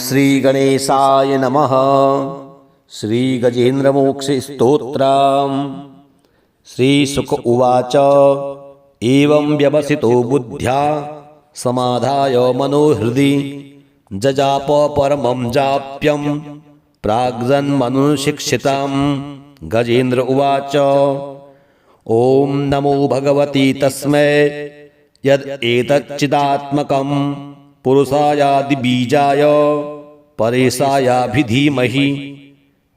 श्री गणेशाय नमः। श्री गजेन्द्रमोक्षस्तोत्रम्। श्री शुक उवाच एवं व्यवसितो बुद्ध्या समाधाय मनोहृदि जजाप परमं जाप्यं प्राग्जन्मनुशिक्षितं। गजेन्द्र उवाच ओम नमो भगवती तस्मै यद् एतच्चिदात्मकं पुरुषायादिबीजाय परेशायाभिधीमहि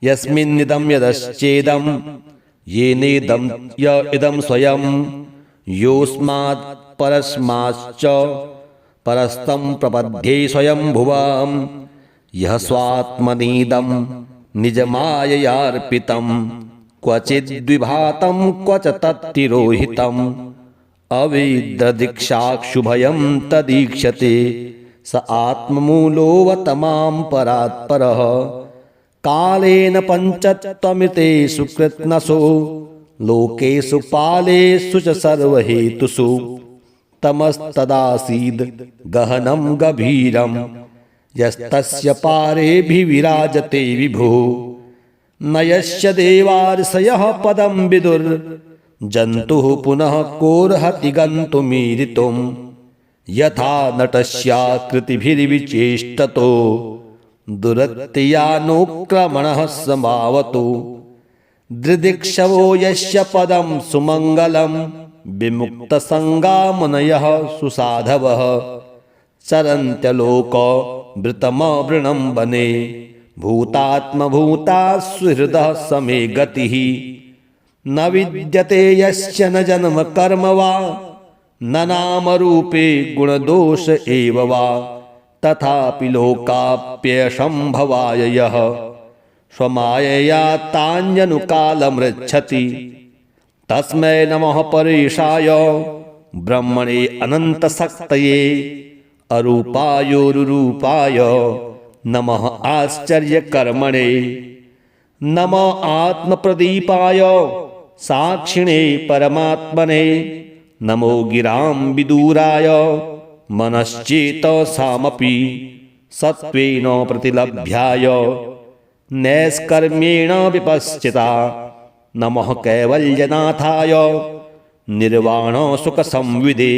यस्मिन्निदं यदश्चेदं येनेदं य इदं स्वयं योऽस्मात् परस्माच्च परस्तं प्रपद्ये स्वयंभुवं यः स्वात्मनीदं निजमाययार्पितं क्वचिद्विभातं क्वच तत्तिरोहितम् अविद्रदीक्षाक्षुभयं तदीक्षते स आत्ममूलोऽवतमां परात्परः कालेन पञ्चत्वमितेषु कृत्स्नसो लोकेषु पालेषु च सर्वहेतुषु तमस्तदासीद् गहनं गभीरं यस्तस्य पारेऽभिविराजते विभुः न यस्य देवार्षयः पदं विदुर्जन्तुः पुनः कोऽर्हति गन्तुमीरितुं यथा नटस्याकृतिभिर्विचेष्टतो दुरत्ययानुक्रमणः समावतु दृदिक्षवो यस्य पदं सुमङ्गलं विमुक्तसङ्गामुनयः सुसाधवः चरन्त्यलोकवृतमवृणं वने भूतात्मभूता सुहृदः समे गतिः न विद्यते यस्य न जन्म कर्म वा न नामरूपे गुणदोष एव वा तथापि लोकाप्यसम्भवाय यः स्वमायया तान्यनुकालमृच्छति तस्मै नमः परेशाय ब्रह्मणे अनन्तशक्तये अरूपायोरुरूपाय नमः आश्चर्यकर्मणे नमः आत्मप्रदीपाय साक्षिणे परमात्मने नमो गिरां विदूराय मनश्चेतसामपि सत्त्वेन प्रतिलभ्याय नैष्कर्म्येण विपश्चिता नमः कैवल्यनाथाय निर्वाणसुखसंविदे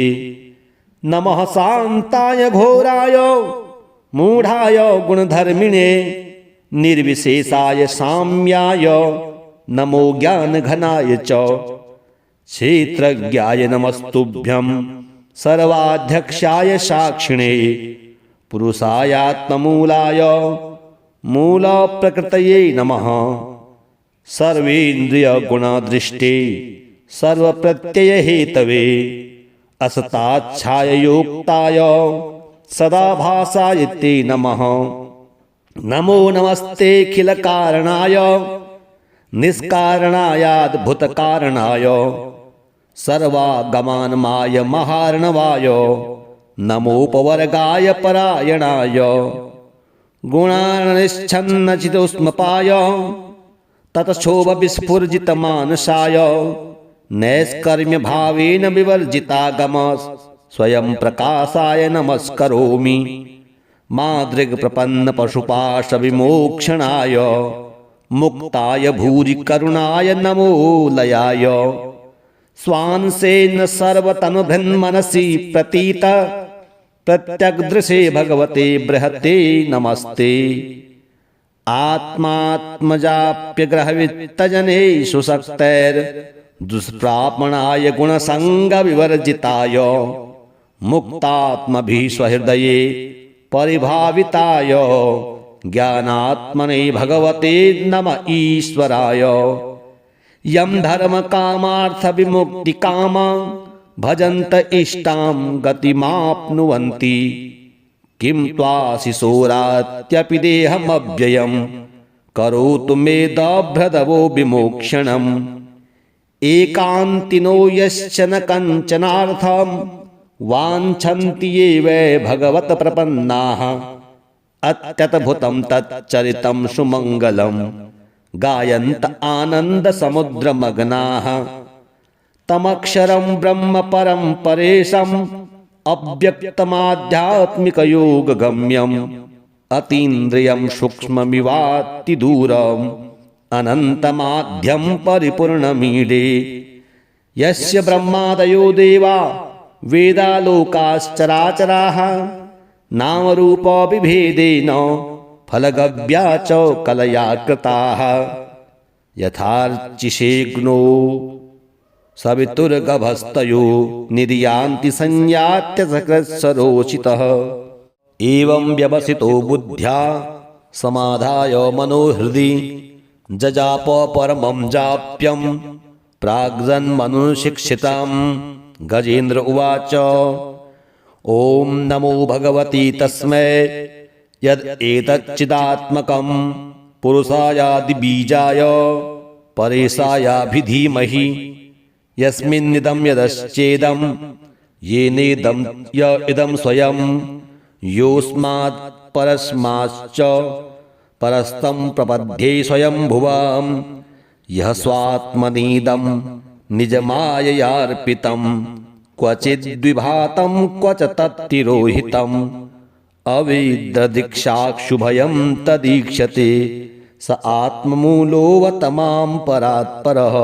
नमः शान्ताय घोराय मूढाय गुणधर्मिणे निर्विशेषाय साम्याय नमो ज्ञानघनाय च क्षेत्रज्ञाय नमस्तुभ्यं सर्वाध्यक्षाय साक्षिणे पुरुषायात्ममूलाय मूलप्रकृतये नमः सर्वेन्द्रियगुणदृष्टे सर्वप्रत्ययहेतवे असताच्छाययोक्ताय सदाभासाय ते नमः नमो नमस्तेऽखिलकारणाय निष्कारणायाद्भुतकारणाय सर्वागमानमाय महार्णवाय नमोपवर्गाय परायणाय गुणानिच्छन्नचितोष्मपाय ततक्षोभविस्फुर्जितमानसाय नैष्कर्म्यभावेन विवर्जितागम स्वयं प्रकाशाय नमस्करोमि मादृग्प्रपन्नपशुपाशविमोक्षणाय मुक्ताय भूरि करुणाय नमो लयाय स्वांसेन सर्वतनुभृन्मनसि प्रतीत प्रत्यग्दृशे भगवते बृहते नमस्ते आत्मात्मजाप्यग्रहवित्तजनेषु शक्तैर्दुष्प्रापणाय गुणसङ्गविवर्जिताय मुक्तात्मभिः स्वहृदये परिभाविताय ज्ञानात्मने भगवते नम ईश्वराय यं धर्मकामार्थविमुक्तिकामा भजन्त इष्टां गतिमाप्नुवन्ति किं त्वाशिशोरात्यपि देहमव्ययं करोतु मे दभ्रदवो विमोक्षणम् एकान्तिनो यश्च न कञ्चनार्थं वाञ्छन्ति ये वै भगवत प्रपन्नाः अत्यद्भुतं तच्चरितं सुमङ्गलं गायन्त आनन्दसमुद्रमग्नाः तमक्षरं ब्रह्म परं परेशम् अव्यक्तमाध्यात्मिकयोगगम्यं अतीन्द्रियं सूक्ष्ममिवातिदूरम् अनन्तमाद्यं परिपूर्णमीडे यस्य ब्रह्मादयो देवा वेदालोकाश्चराचराः नामरूपविभेदेन फलगव्या च कलया कृताः यथार्चिषेग्नो सवितुर्गभस्तयो निर्यान्ति संयात्यसकृत्सरोचितः एवं व्यवसितो बुद्ध्या समाधाय मनोहृदि जजाप परमं जाप्यं प्राग्जन्मनुशिक्षितं गजेन्द्र उवाच ॐ नमो भगवती तस्मै यदेतच्चिदात्मकं पुरुषायादिबीजाय परेशायाभिधीमहि यस्मिन्निदं यदश्चेदं येनेदं य इदं स्वयं योऽस्मात् परस्माच्च परस्तं प्रपद्ये स्वयंभुवां यः स्वात्मनीदं निजमाययार्पितं क्वचिद्विभातं क्वच तत्तिरोहितम् अविद्रदीक्षाक्षुभयं तदीक्षते स आत्ममूलोऽवतमां परात्परः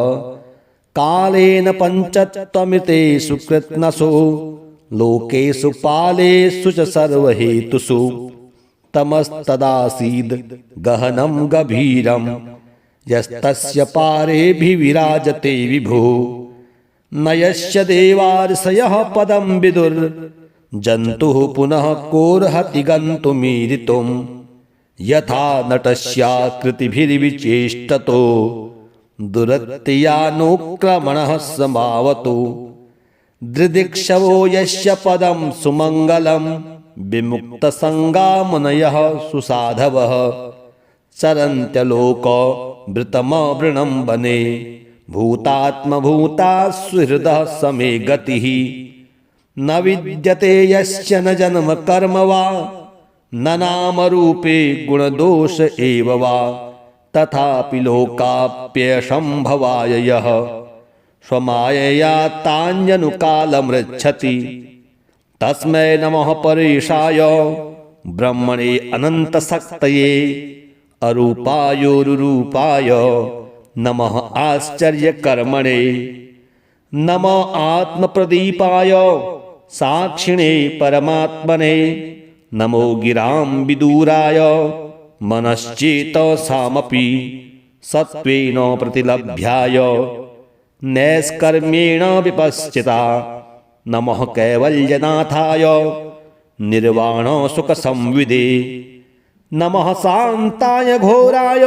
कालेन पञ्चत्वमितेषु कृत्स्नसो लोकेषु पालेषु च सर्वहेतुषु तमस्तदासीद् गहनं गभीरं यस्तस्य पारेऽभिविराजते विभुः न यस्य देवार्षयः पदं विदुर्जन्तुः पुनः कोऽर्हति गन्तुमीरितुं यथा नटस्याकृतिभिर्विचेष्टतो दुरत्ययानुक्रमणः समावतु दृदिक्षवो यस्य पदं सुमङ्गलं विमुक्तसङ्गा मुनयः सुसाधवः चरन्त्यलोकवृतमवृणं वने भूतात्मभूता सुहृदः समे गतिः न विद्यते यस्य न जन्म कर्म वा न नामरूपे गुणदोष एव वा तथापि लोकाप्यसम्भवाय यः स्वमायया तान्यनुकालमृच्छति तस्मै नमः परेशाय ब्रह्मणे अनन्तशक्तये अरूपायोरुरूपाय नमः आश्चर्यकर्मणे नमः आत्मप्रदीपाय साक्षिणे परमात्मने नमो गिरां विदूराय मनश्चेतसामपि सत्त्वेन प्रतिलभ्याय नैष्कर्म्येण विपश्चिता नमः कैवल्यनाथाय निर्वाणसुखसंविदे नमः शान्ताय घोराय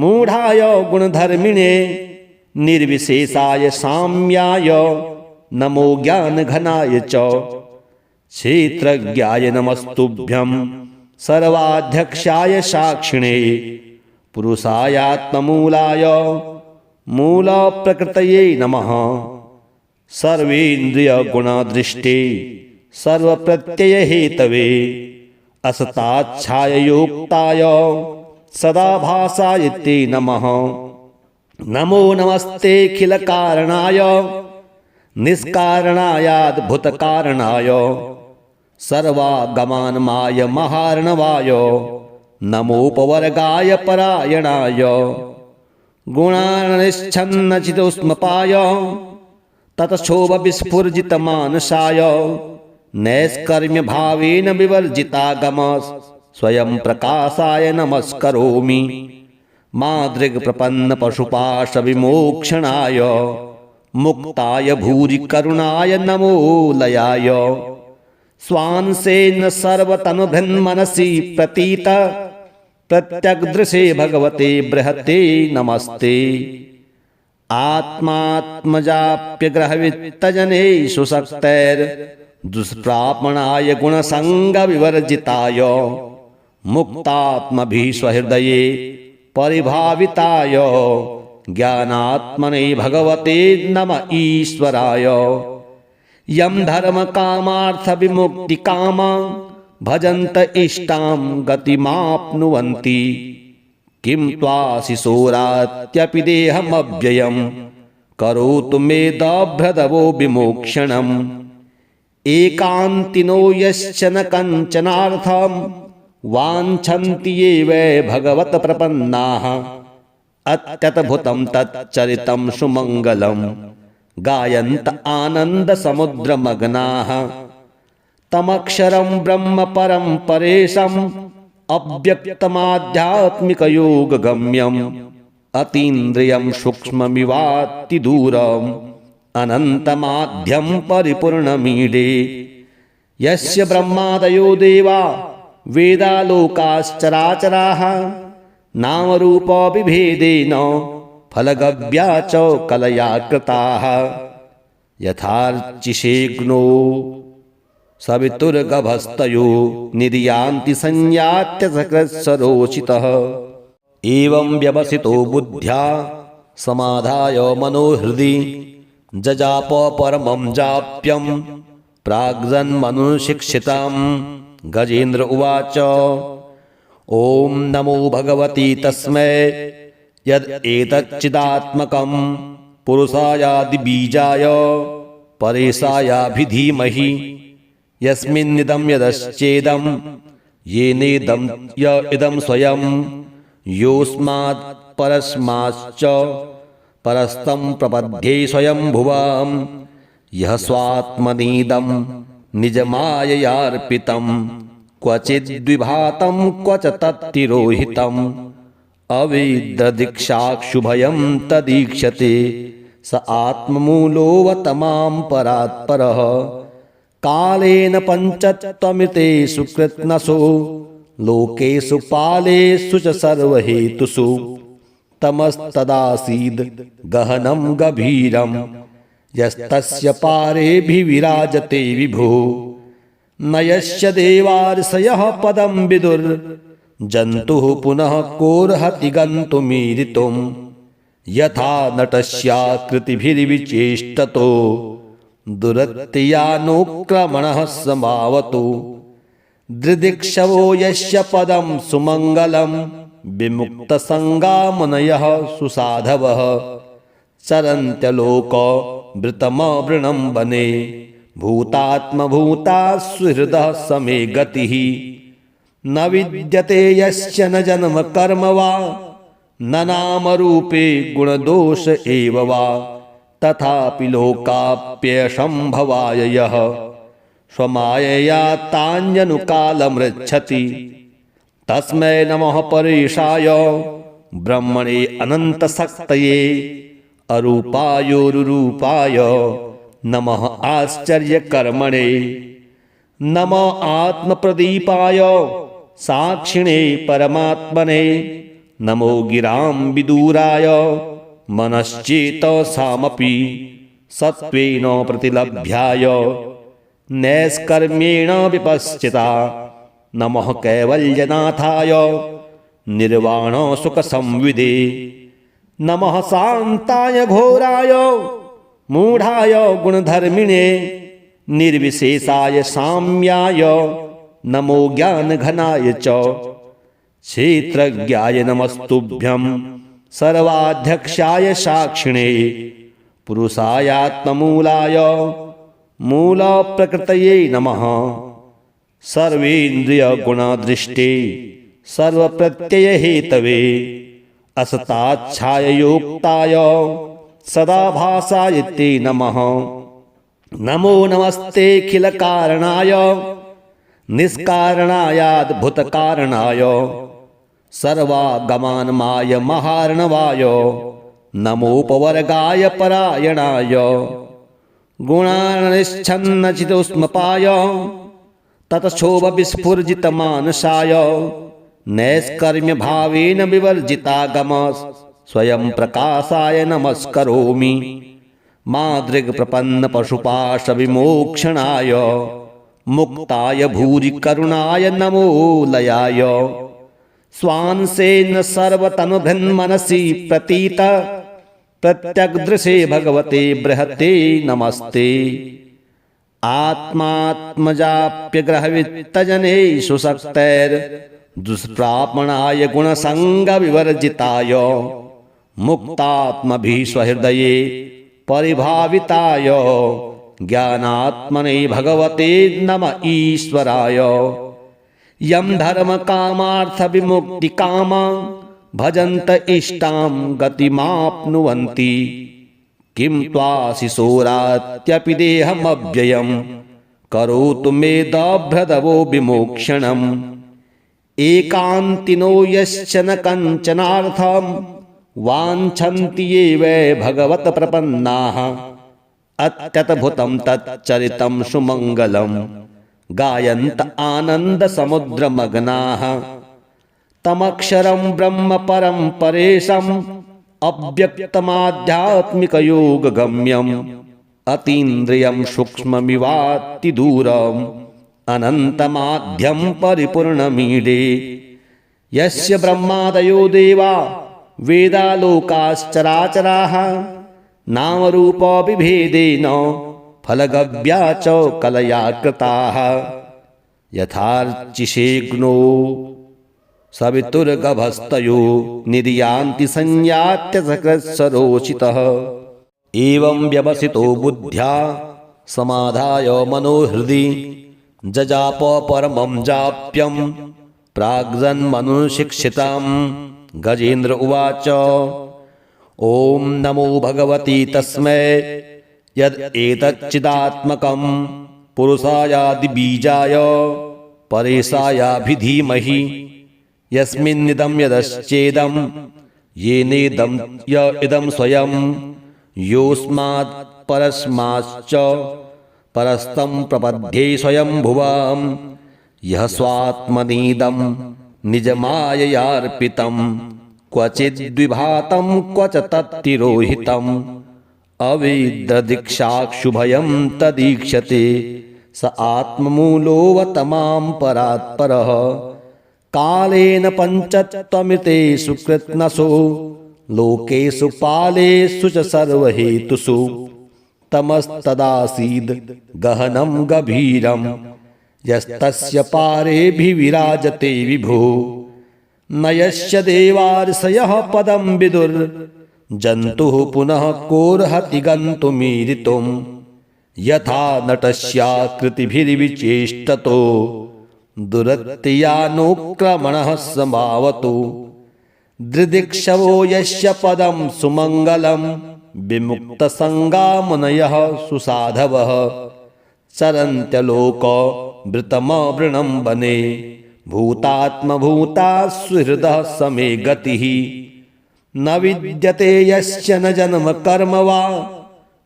मूढाय गुणधर्मिणे निर्विशेषाय साम्याय नमो ज्ञानघनाय च क्षेत्रज्ञाय नमस्तुभ्यं सर्वाध्यक्षाय साक्षिणे पुरुषायात्ममूलाय मूलप्रकृतये नमः सर्वेन्द्रियगुणदृष्टे सर्वप्रत्ययहेतवे असताच्छाययोक्ताय सदाभासाय ते नमः नमो नमस्तेऽखिलकारणाय निष्कारणायाद्भुतकारणाय सर्वागमानमाय महार्णवाय नमोपवर्गाय परायणाय गुणानिच्छन्नचितोष्मपाय ततक्षोभविस्फुर्जितमानसाय नैष्कर्म्यभावेन विवर्जितागम स्वयं प्रकाशाय नमस्करोमि मादृग्प्रपन्नपशुपाशविमोक्षणाय मुक्ताय भूरि करुणाय नमो लयाय स्वांसेन सर्वतनुभृन्मनसि प्रतीत प्रत्यग्दृशे भगवते बृहते नमस्ते आत्मात्मजाप्यग्रहवित्तजने सुशक्तैर्दुष्प्रापणाय गुणसङ्गविवर्जिताय मुक्तात्मभिः स्वहृदये परिभाविताय ज्ञानात्मने भगवते नम ईश्वराय यं धर्मकामार्थविमुक्तिकामा भजन्त इष्टां गतिमाप्नुवन्ति किं त्वाशिशोरात्यपि देहमव्ययं करोतु मे दभ्रदवो विमोक्षणम् एकान्तिनो यश्च न कञ्चनार्थं वाञ्छन्ति ये वै भगवत प्रपन्नाः अत्यद्भुतं तच्चरितं सुमङ्गलं गायन्त आनन्दसमुद्रमग्नाः तमक्षरं ब्रह्म परं परेशम् अव्यक्तमाध्यात्मिकयोगगम्यम् अतीन्द्रियं सूक्ष्ममिवातिदूरम् अनन्तमाध्यं परिपूर्णमीडे यस्य ब्रह्मादयो देवा वेदालोकाश्चराचराः नामरूपविभेदेन फलगव्या च कलया कृताः यथार्चिषेग्नो सवितुर्गभस्तयो निर्यान्ति संयात्य सकृत्सरोचितः एवं व्यवसितो बुद्ध्या समाधाय मनोहृदि जजाप परमं जाप्यं प्राग्जन्मनुशिक्षितं गजेन्द्र उवाच ॐ नमो भगवती तस्मै यद् एतच्चिदात्मकं पुरुषायादिबीजाय परेशायाभिधीमहि यस्मिन्निदं यदश्चेदं येनेदं य इदं स्वयं योऽस्मात् परस्माच्च परस्तं प्रपद्ये स्वयंभुवां यः स्वात्मनीदं निजमाययार्पितं क्वचिद्विभातं क्वच तत्तिरोहितम् अविद्रदीक्षाक्षुभयं तदीक्षते स आत्ममूलोऽवतमां परात्परः कालेन पञ्चत्वमितेषु कृत्स्नसो लोकेषु पालेषु च सर्वहेतुषु तमस्तदासीद् गहनं गभीरं यस्तस्य पारेऽभिविराजते विभुः न यस्य देवार्षयः पदं विदुर्जन्तुः पुनः कोऽर्हति गन्तुमीरितुं यथा नटस्याकृतिभिर्विचेष्टतो दुरत्ययानुक्रमणः समावतु दृदिक्षवो यस्य पदं सुमङ्गलं विमुक्तसङ्गामुनयः सुसाधवः चरन्त्यलोकवृतमवृणं वने भूतात्मभूता सुहृदः समे गतिः न विद्यते यस्य न जन्म कर्म वा न नामरूपे गुणदोष एव वा तथापि लोकाप्यसम्भवाय यः स्वमायया तान्यनुकालमृच्छति तस्मै नमः परेशाय ब्रह्मणे अनन्तशक्तये अरूपायोरुरूपाय नमः आश्चर्यकर्मणे नमः आत्मप्रदीपाय साक्षिणे परमात्मने नमो गिरां विदूराय मनश्चेतसामपि सत्त्वेन प्रतिलभ्याय नैष्कर्म्येण विपश्चिता नमः कैवल्यनाथाय निर्वाणसुखसंविदे नमः शान्ताय घोराय मूढाय गुणधर्मिणे निर्विशेषाय साम्याय नमो ज्ञानघनाय च क्षेत्रज्ञाय नमस्तुभ्यं सर्वाध्यक्षाय साक्षिणे पुरुषायात्ममूलाय मूलप्रकृतये नमः सर्वेन्द्रियगुणदृष्टे सर्वप्रत्ययहेतवे असताच्छाययोक्ताय सदाभासाय ते नमः नमो नमस्तेऽखिलकारणाय निष्कारणायाद्भुतकारणाय सर्वागमानमाय महार्णवाय नमोपवर्गाय परायणाय गुणानिच्छन्नचितोष्मपाय ततक्षोभविस्फुर्जितमानसाय नैष्कर्म्यभावेन विवर्जितागम स्वयं प्रकाशाय नमस्करोमि मादृग्प्रपन्नपशुपाशविमोक्षणाय मुक्ताय भूरि करुणाय नमो लयाय स्वांसेन सर्वतनुभृन्मनसि प्रतीत प्रत्यग्दृशे भगवते बृहते नमस्ते आत्मात्मजाप्यग्रहवित्तजनेषु शक्तैर्दुष्प्रापणाय गुणसङ्गविवर्जिताय मुक्तात्मभिः स्वहृदये परिभाविताय ज्ञानात्मने भगवते नम ईश्वराय यम धर्म कामार्थ विमुक्ति कामा भजन्त इष्टां गतिमाप्नुवन्ति किं त्वाशिशोरात्यपि देहमव्ययम् करोतु मेदभ्रदवो विमोक्षणम् एकान्तिनो यश्च न कञ्चनार्थं वाञ्छन्ति ये वै भगवत प्रपन्नाः अत्यद्भुतं तच्चरितं सुमङ्गलं गायन्त आनन्दसमुद्रमग्नाः तमक्षरं ब्रह्म परं परेशम् अव्यक्तमाध्यात्मिकयोगगम्यम् अतीन्द्रियं सूक्ष्ममिवातिदूरम् अनन्तमाद्यं परिपूर्णमीडे यस्य ब्रह्मादयो देवा वेदालोकाश्चराचराः नामरूपविभेदेन फलगव्या च कलया कृताः यथार्चिषेग्नो सवितुर्गभस्तयो निर्यान्ति संयात्यसकृत्सरोचितः एवं व्यवसितो बुद्ध्या समाधाय मनोहृदि जजाप परमं जाप्यं प्राग्जन्मनुशिक्षितं गजेन्द्र उवाच ॐ नमो भगवती तस्मै यद् एतच्चिदात्मकं पुरुषायादिबीजाय परेशायाभिधीमहि यस्मिन्निदं यदश्चेदं येनेदं य इदं स्वयं योऽस्मात् परस्माच्च परस्तं प्रपद्ये स्वयंभुवां यः स्वात्मनीदं निजमाययार्पितं क्वचिद्विभातं क्व च तत्तिरोहितम् अविद्रदीक्षाक्षुभयं तदीक्षते स आत्ममूलोऽवतमां परात्परः कालेन पञ्चत्वमितेषु कृत्स्नसो लोकेषु पालेषु च सर्वहेतुषु तमस्तदासीद् गहनं गभीरं यस्तस्य पारेऽभिविराजते विभो न यस्य देवार्षयः पदं विदुर्जन्तुः पुनः कोर्हति गन्तुमीरितुं यथा नटस्याकृतिभिर्विचेष्टतो दुरत्ययानुक्रमणः समावतु दृदिक्षवो यस्य पदं सुमङ्गलं विमुक्तसङ्गामुनयः सुसाधवः चरन्त्यलोकवृतमवृणं वने भूतात्मभूता सुहृदः समे गतिः न विद्यते यस्य न जन्म कर्म वा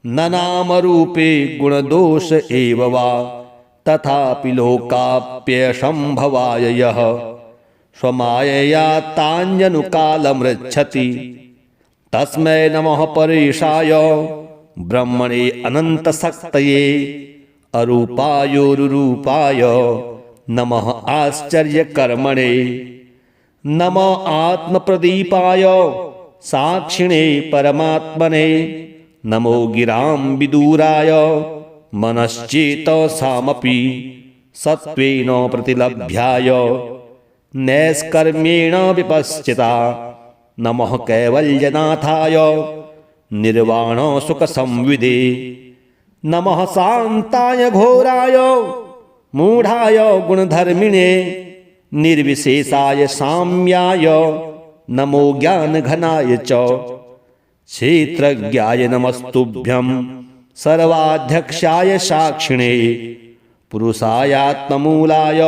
न नामरूपे गुणदोष एव वा तथापि लोकाप्यसम्भवाय यः स्वमायया तान्यनुकालमृच्छति तस्मै नमः परेशाय ब्रह्मणे अनन्तशक्तये अरूपायोरुरूपाय नमः आश्चर्यकर्मणे नमः आत्मप्रदीपाय साक्षिणे परमात्मने नमो गिरां विदूराय मनश्चेतसामपि सत्त्वेन प्रतिलभ्याय नैष्कर्म्येण विपश्चिता नमः कैवल्यनाथाय निर्वाणसुखसंविदे नमः शान्ताय घोराय मूढाय गुणधर्मिणे निर्विशेषाय साम्याय नमो ज्ञानघनाय च क्षेत्रज्ञाय नमस्तुभ्यं सर्वाध्यक्षाय साक्षिणे पुरुषायात्ममूलाय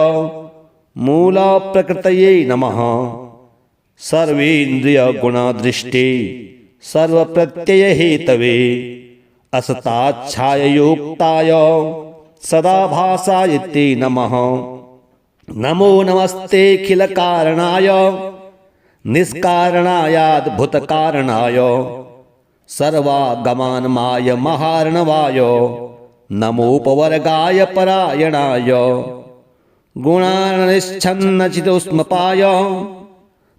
मूलप्रकृतये नमः सर्वेन्द्रियगुणदृष्टे सर्वप्रत्ययहेतवे असताच्छाययोक्ताय सदाभासाय ते नमः नमो नमस्तेऽखिलकारणाय निष्कारणायाद्भुतकारणाय सर्वागमानमाय महार्णवाय नमोपवर्गाय परायणाय गुणानिच्छन्नचितोष्मपाय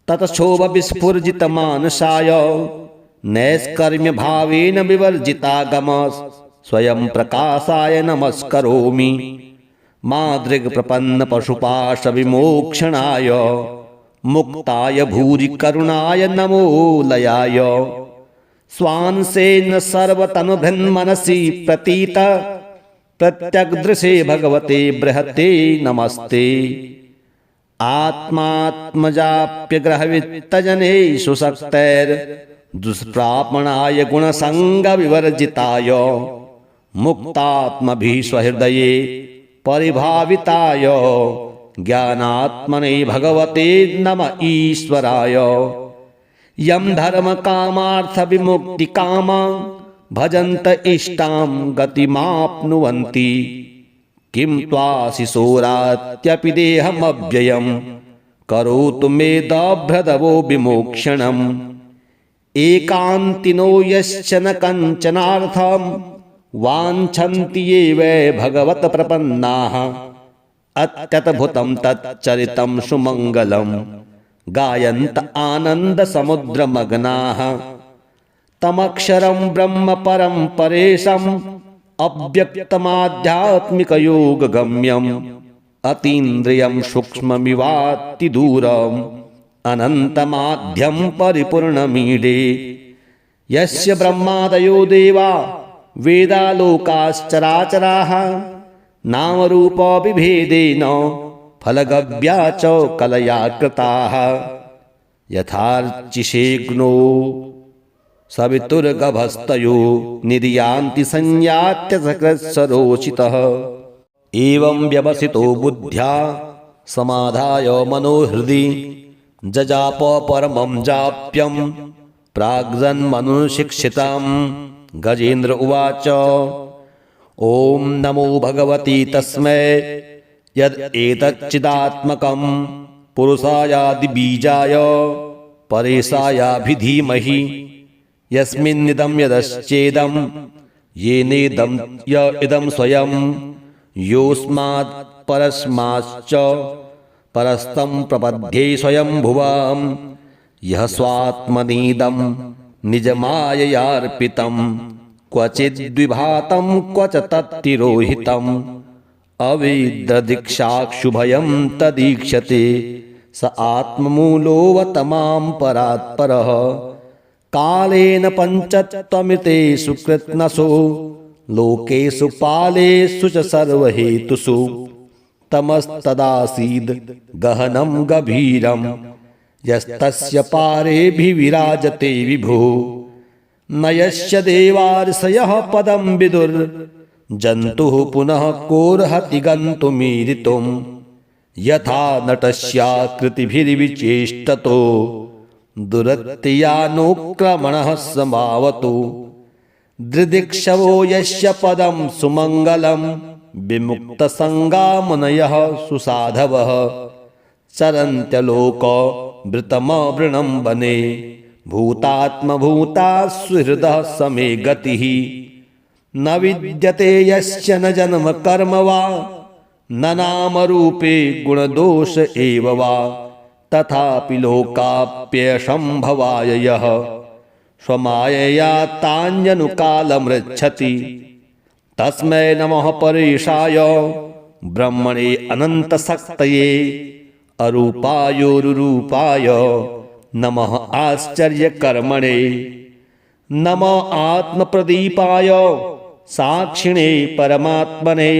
ततक्षोभविस्फुर्जितमानसाय नैष्कर्म्यभावेन विवर्जितागम स्वयं प्रकाशाय नमस्करोमि मादृग्प्रपन्नपशुपाशविमोक्षणाय मुक्ताय भूरि करुणाय नमो लयाय स्वांसेन सर्वतनुभृन्मनसि प्रतीत प्रत्यग्दृशे भगवते बृहते नमस्ते आत्मात्मजाप्यग्रहवित्तजनेषु शक्तैर्दुष्प्रापणाय गुणसङ्गविवर्जिताय मुक्तात्मभिः स्वहृदये परिभाविताय ज्ञानात्मने भगवते नम ईश्वराय। यं धर्मकामार्थविमुक्तिकामा भजन्त इष्टां गतिमाप्नुवन्ति किं त्वाशिशोरात्यपि देहमव्ययं करोतु मे दभ्रदवो विमोक्षणम्। एकान्तिनो यश्च न कञ्चनार्थं वाञ्छन्ति ये वै भगवत प्रपन्नाः अत्यद्भुतं तच्चरितं सुमङ्गलं गायन्त आनन्दसमुद्रमग्नाः। तमक्षरं ब्रह्म परं परेशम् अव्यक्तमाध्यात्मिकयोगगम्यम् अतीन्द्रियं सूक्ष्ममिवातिदूरम् अनन्तमाद्यं परिपूर्णमीडे। यस्य ब्रह्मादयो देवा वेदालोकाश्चराचराः नामरूपविभेदेन फलगव्या च कलया कृताः। यथार्चिषेऽग्नो सवितुर्गभस्तयो निर्यान्ति संयात्यसकृत्सरोचितः। एवं व्यवसितो बुद्ध्या समाधाय मनोहृदि जजाप परमं जाप्यं प्राग्जन्मनुशिक्षितं। गजेन्द्र उवाच ॐ नमो भगवती तस्मै यद् एतच्चिदात्मकं पुरुषायादिबीजाय परेशायाभिधीमहि यस्मिन्निदं यदश्चेदं येनेदं य इदं स्वयं योऽस्मात् परस्माच्च परस्तं प्रपद्ये स्वयंभुवं। यः स्वात्मनीदं निजमाययार्पितं क्वचिद्विभातं क्वच तत्तिरोहितम् अवेद्यदीक्षाक्षुभयं तदीक्षते स आत्ममूलोऽवतमां परात्परः। कालेन पञ्चत्वमितेषु कृत्स्नसो लोकेषु पालेषु च सर्वहेतुषु तमस्तदासीद् गहनं गभीरं यस्तस्य पारेऽभिविराजते विभुः। न यस्य देवार्षयः पदं विदुर्जन्तुः पुनः कोर्हति गन्तुमीरितुं यथा नटस्याकृतिभिर्विचेष्टतो दुरत्ययानुक्रमणः समावतु। दृदिक्षवो यस्य पदं सुमङ्गलं विमुक्तसङ्गा मुनयः सुसाधवः चरन्त्यलोकवृतमवृणं वने भूतात्मभूता सुहृदः समे गतिः। न विद्यते यस्य न जन्म कर्म वा न नामरूपे गुणदोष एव वा तथापि लोकाप्यसम्भवाय यः स्वमायया तान्यनुकालमृच्छति तस्मै नमः परेशाय ब्रह्मणे अनन्तशक्तये अरूपायोरुरूपाय नमः आश्चर्यकर्मणे। नमः आत्मप्रदीपाय साक्षिणे परमात्मने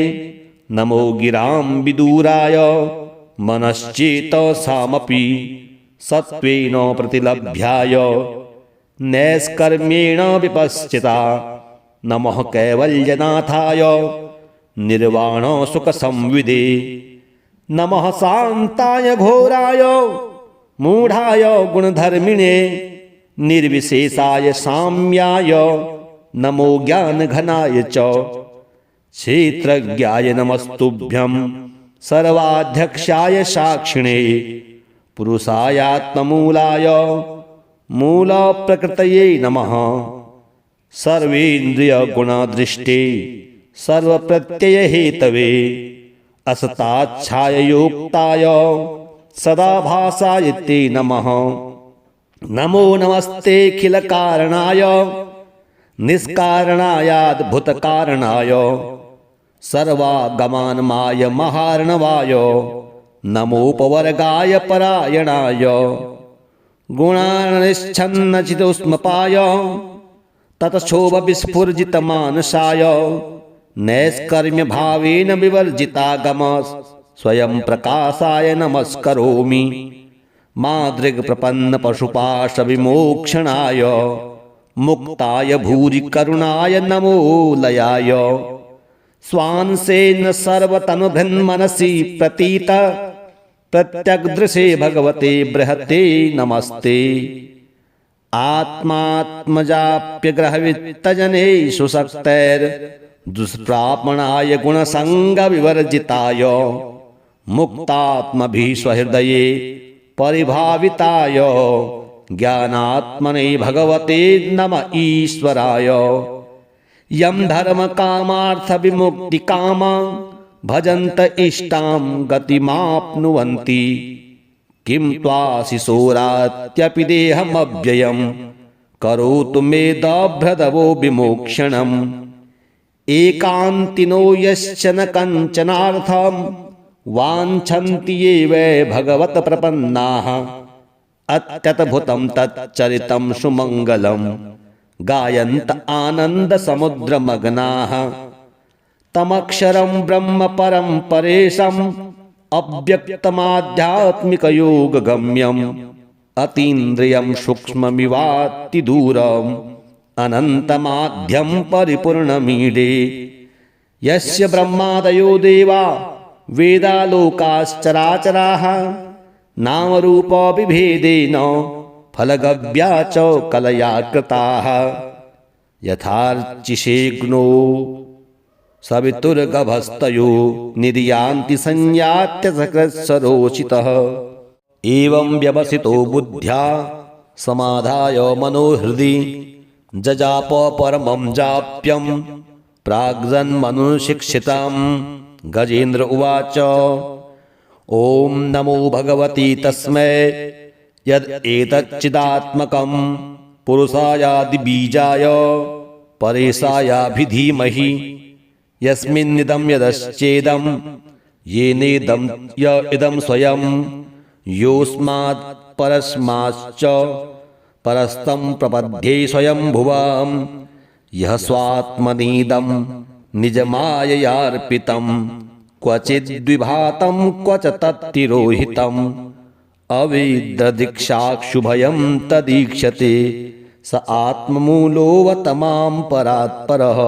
नमो गिरां विदूराय मनश्चेतसामपि सत्त्वेन प्रतिलभ्याय नैष्कर्म्येण विपश्चिता नमः कैवल्यनाथाय निर्वाणसुखसंविदे। नमः शान्ताय घोराय मूढाय गुणधर्मिणे निर्विशेषाय साम्याय नमो ज्ञानघनाय च। क्षेत्रज्ञाय नमस्तुभ्यं सर्वाध्यक्षाय साक्षिणे पुरुषायात्ममूलाय मूलप्रकृतये नमः। सर्वेन्द्रियगुणदृष्टे सर्वप्रत्ययहेतवे असताच्छाययोक्ताय सदाभासाय ते नमः। नमो नमस्तेऽखिलकारणाय निष्कारणायाद्भुतकारणाय सर्वागमानमाय महार्णवाय नमोपवर्गाय परायणाय गुणानिच्छन्नचितोष्मपाय ततक्षोभविस्फुर्जितमानसाय नैष्कर्म्यभावेन विवर्जितागम स्वयं प्रकाशाय नमस्करोमि मादृग्प्रपन्न पशुपाश विमोक्षणाय मुक्ताय भूरि करुणाय नमो लयाय स्वांसेन सर्वतनुभृन्मनसि प्रतीत प्रत्यग्दृशे भगवते बृहते नमस्ते आत्मात्मजाप्यग्रहवित्तजने सुशक्तैर्दुष्प्रापणाय गुणसङ्गविवर्जिताय मुक्तात्मभिस्वहृदये परिभाविताय ज्ञानात्मने भगवते नम ईश्वराय यं धर्मकामार्थविमुक्तिकामा भजन्त इष्टां गतिमाप्नुवन्ति किं त्वाशिशोरात्यपि देहमव्ययं करोतु मे दभ्रदवो विमोक्षणम् एकान्तिनो यश्च न कञ्चनार्थं वाञ्छन्ति ये वै भगवत प्रपन्नाः अत्यद्भुतं तच्चरितं सुमङ्गलं गायन्त आनन्दसमुद्रमग्नाः तमक्षरं ब्रह्म परं परेशम् अव्यक्तमाध्यात्मिकयोगगम्यम् अतीन्द्रियं सूक्ष्ममिवातिदूरम् अनन्तमाद्यं परिपूर्णमीडे यस्य ब्रह्मादयो देवा वेदालोकाश्चराचराः नामरूपविभेदेन फलगव्या च कलया कृताः यथार्चिषेग्नो सवितुर्गभस्तयो निर्यान्ति संयात्यसकृत्सरोचितः एवं व्यवसितो बुद्ध्या समाधाय मनोहृदि जजाप परमं जाप्यं प्राग्जन्मनुशिक्षितं गजेन्द्र उवाच ॐ नमो भगवती तस्मै यद् एतच्चिदात्मकं पुरुषायादिबीजाय परेशायाभिधीमहि यस्मिन्निदं यदश्चेदं येनेदं य इदं स्वयं योऽस्मात् परस्माच्च परस्तं प्रपद्ये स्वयंभुवं यः स्वात्मनीदं निजमाययार्पितं क्वचिद्विभातं क्वच तत्तिरोहितम् अवेद्यदीक्षाक्षुभयं तदीक्षते स आत्ममूलोऽवतमां परात्परः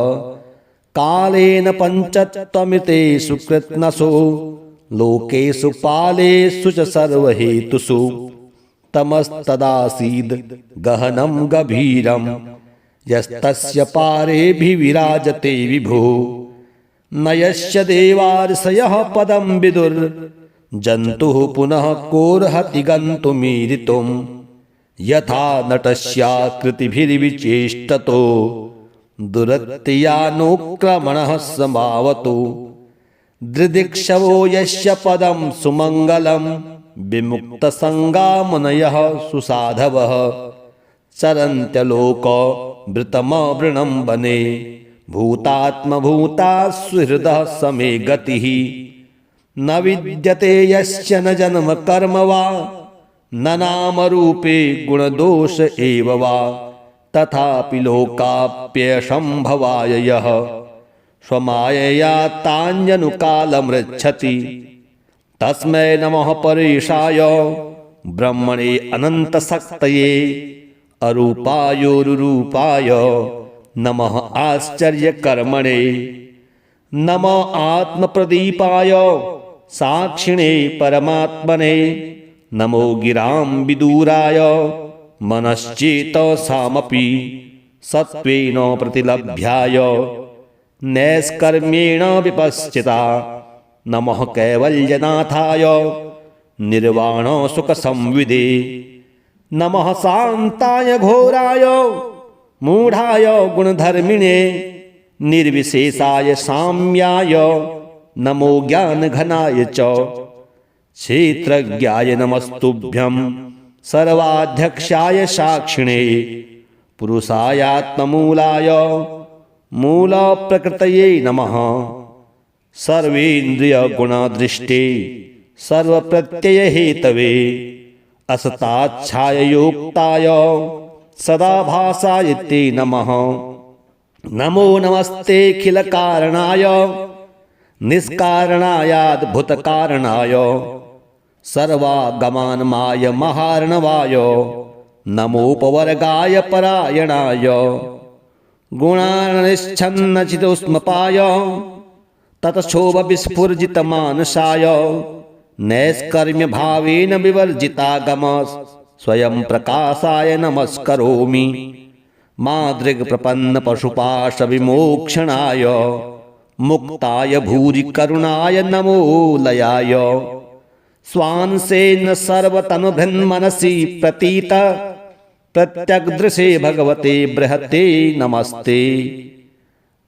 कालेन पञ्चत्वमितेषु कृत्स्नसो लोकेषु पालेषु च सर्वहेतुषु तमस्तदासीद् गहनं गभीरं यस्तस्य पारेऽभिविराजते विभो न यस्य देवार्षयः पदं विदुर्जन्तुः पुनः कोर्हति गन्तुमीरितुं यथा नटस्याकृतिभिर्विचेष्टतो दुरत्ययानुक्रमणः समावतु दृदिक्षवो यस्य पदं सुमङ्गलं विमुक्तसङ्गा मुनयः सुसाधवः चरन्त्यलोकवृतमवृणं वने भूतात्मभूता सुहृदः समे गतिः न विद्यते यस्य न जन्म कर्म वा न नामरूपे गुणदोष एव वा तथापि लोकाप्यसम्भवाय यः स्वमायया तान्यनुकालमृच्छति तस्मै नमः परेशाय ब्रह्मणे अनन्तशक्तये अरूपायोरुरूपाय नमः आश्चर्यकर्मणे नमः आत्मप्रदीपाय साक्षिणे परमात्मने नमो गिरां विदूराय मनश्चेतसामपि सत्त्वेन प्रतिलभ्याय नैष्कर्म्येण विपश्चिता नमः कैवल्यनाथाय निर्वाणसुखसंविदे नमः शान्ताय घोराय मूढाय गुणधर्मिणे निर्विशेषाय साम्याय नमो ज्ञानघनाय च क्षेत्रज्ञाय नमस्तुभ्यं सर्वाध्यक्षाय साक्षिणे पुरुषायात्ममूलाय मूलप्रकृतये नमः सर्वेन्द्रियगुणदृष्टे सर्वप्रत्ययहेतवे असताच्छाययोक्ताय सदाभासाय ते नमः नमो नमस्तेऽखिलकारणाय निष्कारणायाद्भुतकारणाय सर्वागमानमाय महार्णवाय नमोपवर्गाय परायणाय गुणानिच्छन्नचितोष्मपाय ततक्षोभविस्फुर्जितमानसाय नैष्कर्म्य भावेन विवर्जितागम स्वयं प्रकाशाय नमस्करोमि मादृग्प्रपन्न पशुपाश विमोक्षणाय मुक्ताय भूरि करुणाय नमो लयाय स्वांसेन सर्वतनुभृन्मनसि प्रतीत प्रत्यग्दृशे भगवते बृहते नमस्ते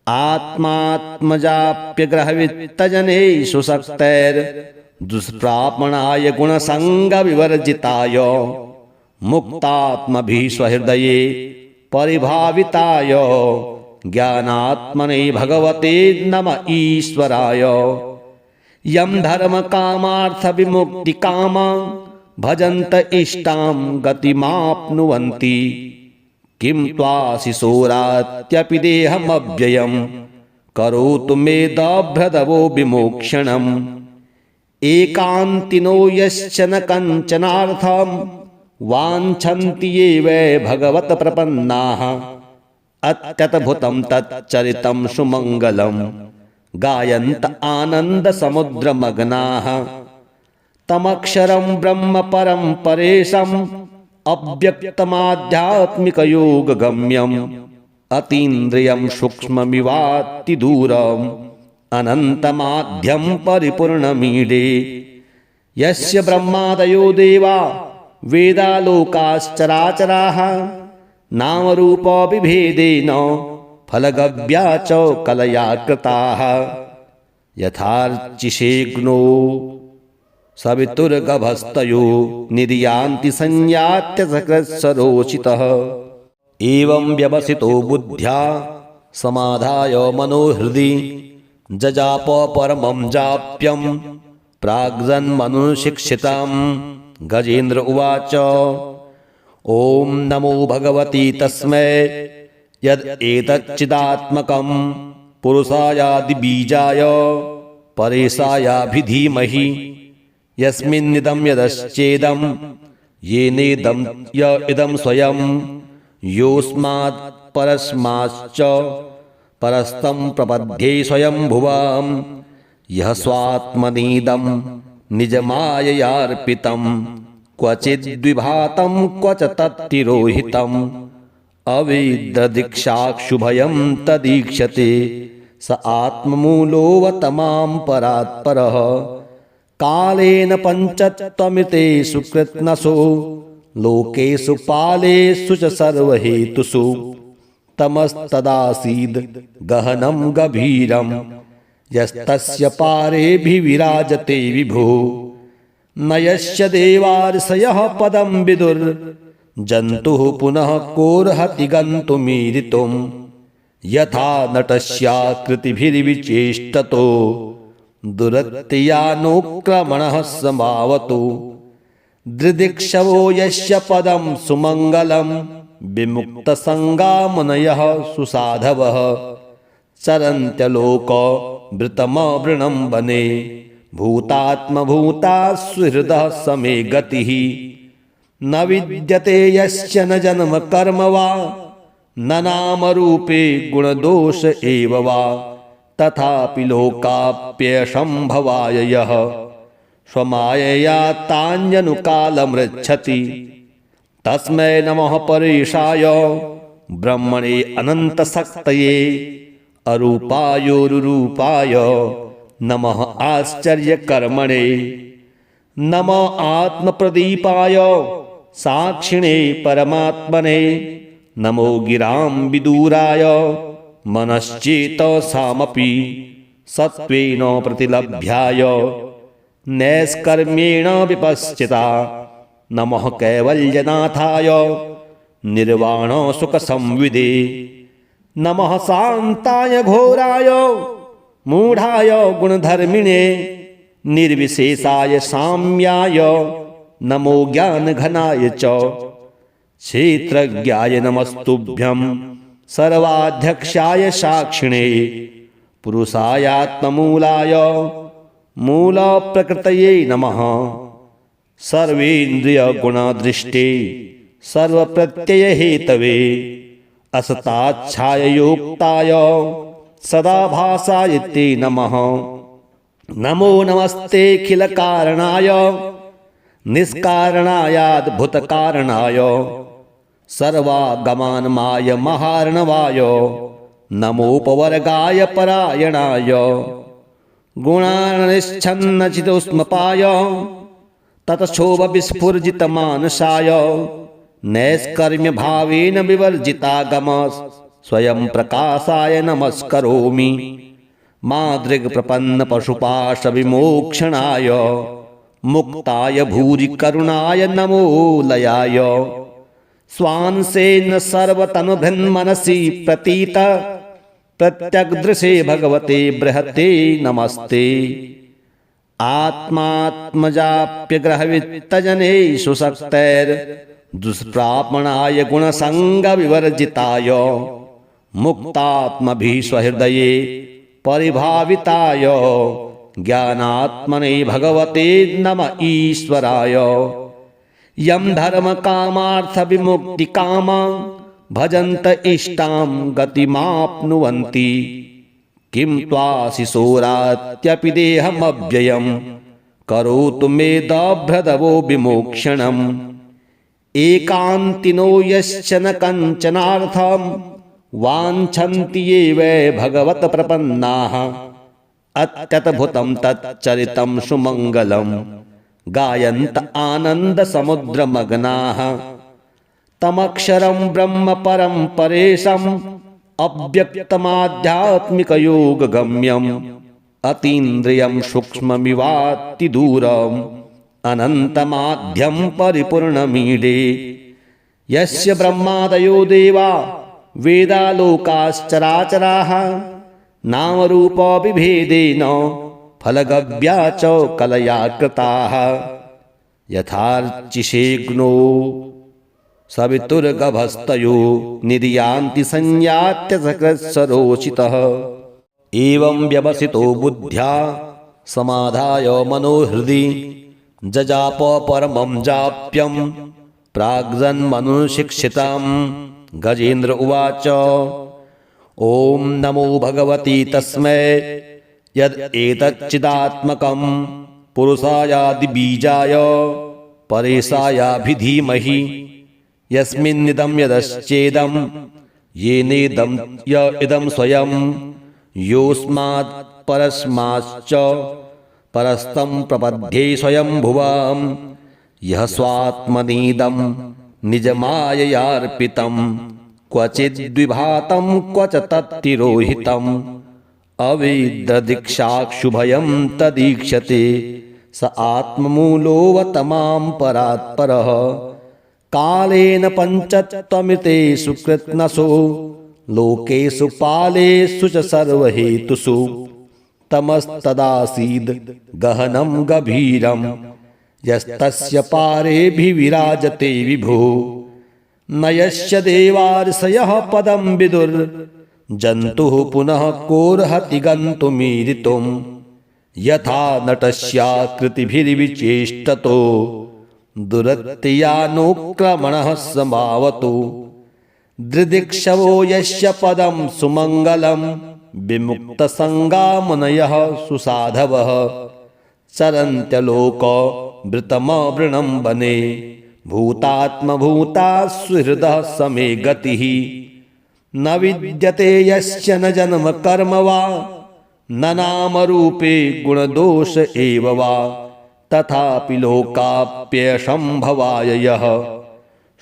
आत्मात्मजाप्यग्रहवित्तजने सुशक्तैर्दुष्प्रापणाय गुणसङ्गविवर्जिताय मुक्तात्मभिस्वहृदये परिभाविताय ज्ञानात्मने भगवते नम ईश्वराय यं धर्मकामार्थविमुक्तिकामा भजन्त इष्टां गतिमाप्नुवन्ति किं त्वाशिशोरात्यपि देहमव्ययं करोतु मे दभ्रदवो विमोक्षणम् एकान्तिनो यश्च न कञ्चनार्थं वाञ्छन्ति ये वै भगवत प्रपन्नाः अत्यद्भुतं तच्चरितं सुमङ्गलं गायन्त आनन्दसमुद्रमग्नाः तमक्षरं ब्रह्म परं परेशम् अव्यक्तमाध्यात्मिकयोगगम्यम् अतीन्द्रियं सूक्ष्ममिवातिदूरम् अनन्तमाद्यं परिपूर्णमीडे यस्य ब्रह्मादयो देवा वेदालोकाश्चराचराः नामरूपविभेदेन फलगव्या च कलया कृताः यथार्चिषेग्नो सवितुर्गभस्तयो निर्यान्ति संयात्यसकृत्सरोचितः एवं व्यवसितो बुद्ध्या समाधाय मनोहृदि जजाप परमं जाप्यं प्राग्जन्मनुशिक्षितं गजेन्द्र उवाच ॐ नमो भगवती तस्मै यदेतच्चिदात्मकं पुरुषायादिबीजाय परेशायाभिधीमहि यस्मिन्निदं यदश्चेदं येनेदं य इदं स्वयं योऽस्मात् परस्माच्च परस्तं प्रपद्ये स्वयंभुवां यः स्वात्मनीदं निजमाययार्पितं क्वचिद्विभातं क्वच तत्तिरोहितम् अवेद्यदीक्षाक्षुभयं तदीक्षते स आत्ममूलोऽवतमां परात्परः कालेन पञ्चत्वमितेषु कृत्स्नसो लोकेषु पालेषु च सर्वहेतुषु तमस्तदासीद् गहनं गभीरं यस्तस्य पारेऽभिविराजते विभो न यस्य देवार्षयः पदं विदुर्जन्तुः पुनः कोऽर्हति गन्तुमीरितुं यथा नटस्याकृतिभिर्विचेष्टतो दुरत्ययानुक्रमणः समावतु दृदिक्षवो यस्य पदं सुमङ्गलं विमुक्तसङ्गामुनयः सुसाधवः चरन्त्यलोकवृतमवृणं वने भूतात्मभूता सुहृदः समे गतिः न विद्यते यस्य न जन्म कर्म वा न नामरूपे गुणदोष एव वा तथापि लोकाप्यसम्भवाय यः स्वमायया तान्यनुकालमृच्छति तस्मै नमः परेशाय ब्रह्मणे अनन्तशक्तये अरूपायोरुरूपाय नमः आश्चर्यकर्मणे नमः आत्मप्रदीपाय साक्षिणे परमात्मने नमो गिरां विदूराय मनश्चेतसामपि सत्त्वेन प्रतिलभ्याय नैष्कर्म्येण विपश्चिता नमः कैवल्यनाथाय निर्वाणसुखसंविदे नमः शान्ताय घोराय मूढाय गुणधर्मिणे निर्विशेषाय साम्याय नमो ज्ञानघनाय च क्षेत्रज्ञाय नमस्तुभ्यं सर्वाध्यक्षाय साक्षिणे पुरुषायात्ममूलाय मूलप्रकृतये नमः। सर्वेन्द्रियगुणदृष्टे सर्वप्रत्ययहेतवे असताच्छाययोक्ताय सदाभासाय ते नमः। नमो नमस्तेऽखिलकारणाय निष्कारणायाद्भुतकारणाय सर्वागमानमाय महार्णवाय नमोपवर्गाय परायणाय गुणानिच्छन्नचितोष्मपाय ततक्षोभविस्फुर्जितमानसाय नैष्कर्म्यभावेन विवर्जितागम स्वयं प्रकाशाय नमस्करोमि। मादृग्प्रपन्नपशुपाशविमोक्षणाय मुक्ताय भूरि करुणाय नमो लयाय स्वांसेन सर्वतनुभृन्मनसि प्रतीत प्रत्यग्दृशे भगवते बृहते नमस्ते। आत्मात्मजाप्यग्रहवित्तजने सुशक्तैर्दुष्प्रापणाय गुणसङ्गविवर्जिताय मुक्तात्मभिस्वहृदये परिभाविताय ज्ञानात्मने भगवते नम ईश्वराय। यं धर्मकामार्थविमुक्तिकामा भजन्त इष्टां गतिमाप्नुवन्ति किं त्वाशिशोरात्यपि देहमव्ययं करोतु मे दभ्रदवो विमोक्षणम्। एकान्तिनो यश्च न कञ्चनार्थं वाञ्छन्ति ये वै भगवत प्रपन्नाः अत्यद्भुतं तच्चरितं सुमङ्गलं गायन्त आनन्दसमुद्रमग्नाः। तमक्षरं ब्रह्म परं परेशम् अव्यक्तमाध्यात्मिकयोगगम्यम् अतीन्द्रियं सूक्ष्ममिवातिदूरम् अनन्तमाद्यं परिपूर्णमीडे। यस्य ब्रह्मादयो देवा वेदालोकाश्चराचराः नामरूपविभेदेन फलगव्या च कलया कृताः। यथार्चिषेग्नो सवितुर्गभस्तयो निदयान्ति संयात्य सकृत्सरोचितः। एवं व्यवसितो बुद्ध्या समाधाय मनोहृदि जजाप परमं जाप्यं प्राग्जन्मनुशिक्षितं। गजेन्द्र उवाच ॐ नमो भगवते तस्मै यदेतच्चिदात्मकं पुरुषायादिबीजाय परेशायाभिधीमहि यस्मिन्निदं यदश्चेदं येनेदं य इदं स्वयं योऽस्मात् परस्माच्च परस्तं प्रपद्ये स्वयंभुवं। यः स्वात्मनीदं निजमाययार्पितं क्वचिद्विभातं क्वच तत्तिरोहितम् अवेद्यदीक्षाक्षुभयं तदीक्षते स आत्ममूलोऽवतमां परात्परः। कालेन पञ्चत्वमितेषु कृत्स्नसो लोकेषु पालेषु च सर्वहेतुषु तमस्तदासीद् गहनं गभीरं यस्तस्य पारेऽभिविराजते विभो। न यस्य देवार्षयः पदं विदुर्जन्तुः पुनः कोऽर्हति गन्तुमीरितुं। यथा नटस्याकृतिभिर्विचेष्टतो दुरत्ययानुक्रमणः समावतु। दृदिक्षवो यस्य पदं सुमङ्गलं विमुक्तसङ्गामुनयः सुसाधवः चरन्त्यलोकवृतमवृणं वने भूतात्मभूता सुहृदः समे गतिः। न विद्यते यस्य न जन्म कर्म वा न नामरूपे गुणदोष एव वा तथापि लोकाप्यसम्भवाय यः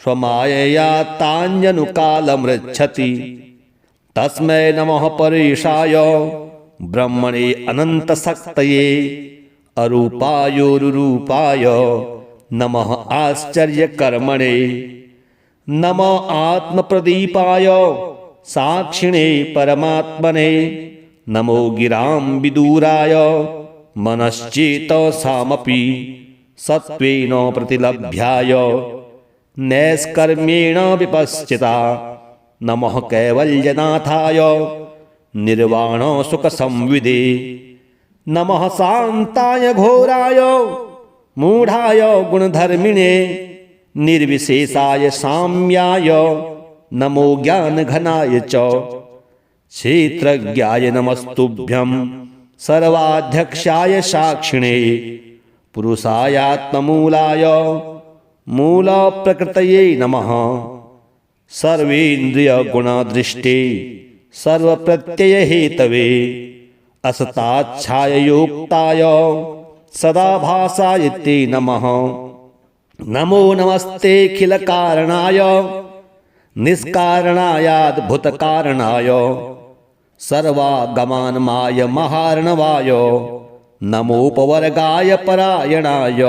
स्वमायया तान्यनुकालमृच्छति। तस्मै नमः परेशाय ब्रह्मणे अनन्तशक्तये अरूपायोरुरूपाय नमः आश्चर्यकर्मणे। नमः आत्मप्रदीपाय साक्षिणे परमात्मने। नमो गिरां विदूराय मनश्चेतसामपि सत्त्वेन प्रतिलभ्याय नैष्कर्म्येण विपश्चिता। नमः कैवल्यनाथाय निर्वाण सुख संविदे। नमः शांताय घोराय मूढ़ाय गुणधर्मिणे निर्विशेषाय साम्याय नमो ज्ञान घनाय च। क्षेत्रज्ञाय नमस्तुभ्यं सर्वाध्यक्षाय साक्षिणे पुरुषायात्ममूलाय मूल प्रकृतये नमः। सर्वेन्द्रिय गुणदृष्टे सर्वप्रत्यय हेतवे असताच्छाय योक्ताय सदाभासाय ते नमः। नमो नमस्ते अखिल कारणाय निष्कारणायाद्भुतकारणाय सर्वागमानमाय महार्णवाय नमोपवर्गाय परायणाय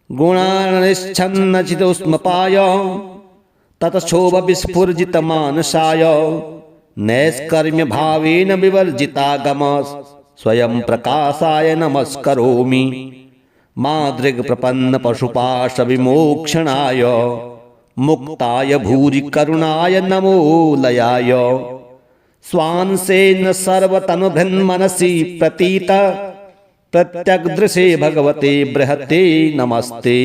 गुणानिच्छन्नचितोष्मपाय ततक्षोभविस्फुर्जितमानसाय नैष्कर्म्य भावेन विवर्जितागम स्वयं प्रकाशाय नमस्करोमि। मादृग प्रपन्न पशुपाश विमोक्षणाय मुक्ताय भूरि करुणाय नमो लयाय। स्वांसेन सर्वतनुभृन्मनसि प्रतीत प्रत्यग्दृशे भगवते बृहते नमस्ते।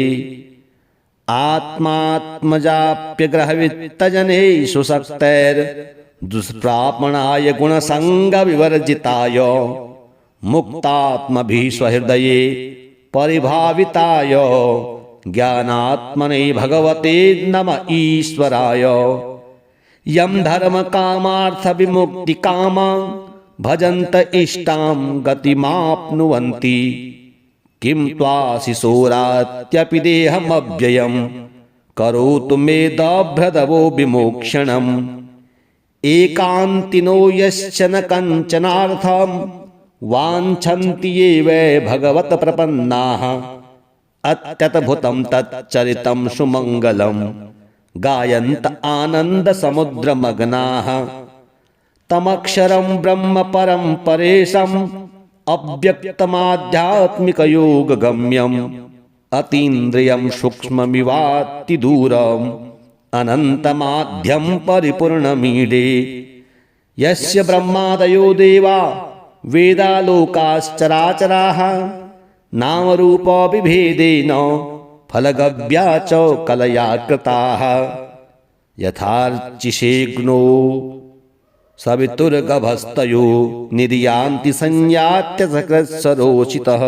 आत्मात्मजाप्यग्रहवित्तजने सुशक्तैर्दुष्प्रापणाय गुणसङ्गविवर्जिताय मुक्तात्मभिः स्वहृदये परिभाविताय ज्ञानात्मने भगवते नम ईश्वराय। यं धर्म कामार्थ विमुक्ति कामा भजन्त इष्टां गतिमाप्नुवन्ति किं त्वाशिशोरात्यपि देहमव्ययं करोतु मे दभ्रदवो विमोक्षणम्। एकान्तिनो यश्च न कञ्चनार्थं वाञ्छन्ति ये वै भगवत प्रपन्नाः अत्यद्भुतं तच्चरितं सुमङ्गलं गायन्त आनन्दसमुद्रमग्नाः। तमक्षरं ब्रह्म परं परेशम् अव्यक्तमाध्यात्मिकयोगगम्यम् अतीन्द्रियं सूक्ष्ममिवातिदूरम् अनन्तमाध्यं परिपूर्णमीडे। यस्य ब्रह्मादयो देवा वेदालोकाश्चराचराः नामरूपविभेदेन फलगव्या च कलया कृताः। यथार्चिषेग्नो सवितुर्गभस्तयो निर्यान्ति संयात्य सकृत्सरोचितः।